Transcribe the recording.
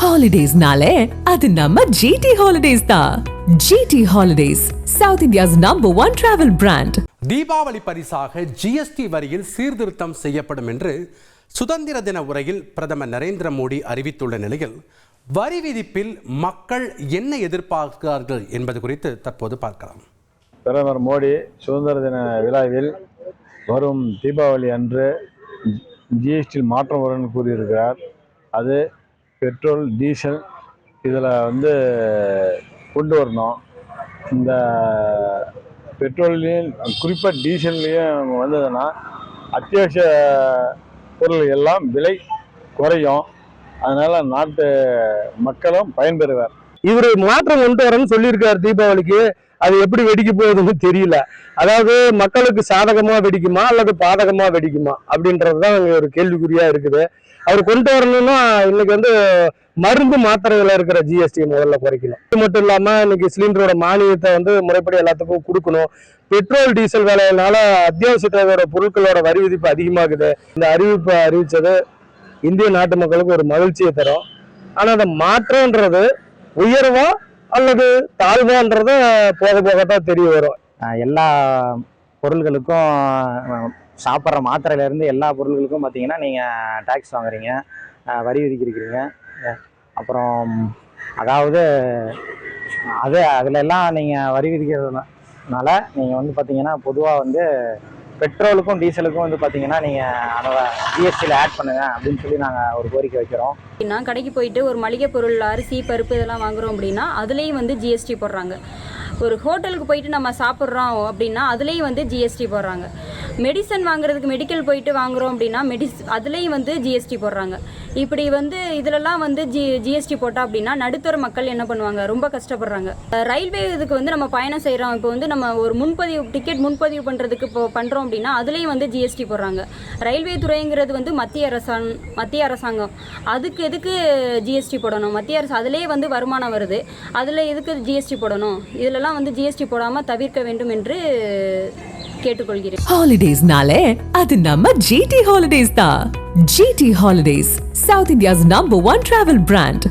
Holidays-nale, அது நம்ம GT Holidays தான். GT Holidays, South India's #1 travel brand. Deepavali பரிசாக GST வரியில் சீர்திருத்தம் செய்யப்படும் என்று சுதந்திர தின உரையில் பிரதமர் நரேந்திர மோடி அறிவித்துள்ள நிலையில் வரி விதிப்பில் மக்கள் என்ன எதிர்பார்க்கிறார்கள் என்பது குறித்து தற்போது பார்க்கலாம். பிரதமர் மோடி சுதந்திர தின விழாவில் வரும் தீபாவளி அன்று ஜிஎஸ்டியில் மாற்றம் வரும்னு கூறியிருக்கிறார். அது பெட்ரோல், டீசல் இதில் கொண்டு வரணும். இந்த பெட்ரோல்லையும் குறிப்பாக டீசல்லையும் வந்ததுன்னா அத்தியாவசிய பொருள் எல்லாம் விலை குறையும். அதனால நாட்டு மக்களும் பயன்பெறுவார். இவர் மாற்றம் கொண்டு வரணும்னு சொல்லியிருக்காரு தீபாவளிக்கு. அது எப்படி வெடிக்க போகுதுன்னு தெரியல. அதாவது மக்களுக்கு சாதகமா வெடிக்குமா அல்லது பாதகமா வெடிக்குமா அப்படின்றதுதான் ஒரு கேள்விக்குறியா இருக்குது. அவர் கொண்டு வரணும்னா இன்னைக்கு மருந்து மாத்திரைகள் இருக்கிற ஜிஎஸ்டி முதல்ல குறைக்கணும். இது மட்டும் இல்லாம இன்னைக்கு சிலிண்டரோட மானியத்தை முறைப்படி எல்லாத்துக்கும் கொடுக்கணும். பெட்ரோல் டீசல் விலையினால அத்தியாவசிய தேவையோட பொருட்களோட வரி விதிப்பு அதிகமாகுது. இந்த அறிவிப்பை அறிவிச்சது இந்திய நாட்டு மக்களுக்கு ஒரு மகிழ்ச்சியை தரும். ஆனா அந்த மாற்றம்ன்றது உயர்வா அல்லது தாழ்வான்றத போக போகத்தான் தெரிய வரும். எல்லா பொருள்களுக்கும் சாப்பிட்ற மாத்திரையிலேருந்து எல்லா பொருள்களுக்கும் பார்த்தீங்கன்னா நீங்கள் டேக்ஸ் வாங்குறீங்க, வரி விதிக்கிறீங்க. அப்புறம் அதாவது அதில் எல்லாம் நீங்கள் வரி விதிக்கிறதுனால நீங்கள் பார்த்தீங்கன்னா பொதுவாக பெட்ரோலுக்கும் டீசலுக்கும் பார்த்தீங்கன்னா நீங்கள் அதை ஜிஎஸ்டியில் ஆட் பண்ணுங்க அப்படின்னு சொல்லி நாங்கள் ஒரு கோரிக்கை வைக்கிறோம். கடைக்கு போயிட்டு ஒரு மளிகை பொருள், அரிசி, பருப்பு இதெல்லாம் வாங்குறோம் அப்படின்னா அதுலேயும் ஜிஎஸ்டி போடுறாங்க. ஒரு ஹோட்டலுக்கு போயிட்டு நம்ம சாப்பிட்றோம் அப்படின்னா அதுலேயும் ஜிஎஸ்டி போடுறாங்க. மெடிசன் வாங்குறதுக்கு மெடிக்கல் போயிட்டு வாங்குறோம் அப்படின்னா அதுலேயும் ஜிஎஸ்டி போடுறாங்க. இப்படி இதிலெல்லாம் ஜிஎஸ்டி போட்டா அப்படின்னா நடுத்தர மக்கள் என்ன பண்ணுவாங்க, ரொம்ப கஷ்டப்படுறாங்க. ரயில்வே இதுக்கு நம்ம பயணம் செய்கிறோம். இப்போ நம்ம ஒரு டிக்கெட் முன்பதிவு பண்ணுறதுக்கு இப்போ பண்ணுறோம் அப்படின்னா அதுலேயும் ஜிஎஸ்டி போடுறாங்க. ரயில்வே துறைங்கிறது மத்திய அரசாங்கம். அதுக்கு எதுக்கு ஜிஎஸ்டி போடணும்? மத்திய அரசு அதுலேயே வருமானம் வருது, அதில் எதுக்கு ஜிஎஸ்டி போடணும்? இதிலெல்லாம் ஜிஎஸ்டி போடாமல் தவிர்க்க வேண்டும் என்று கேட்டுக்கொள்கிறேன். Holidays-nale, அது நம்ம GT Holidays தான். GT Holidays, South India's #1 travel brand.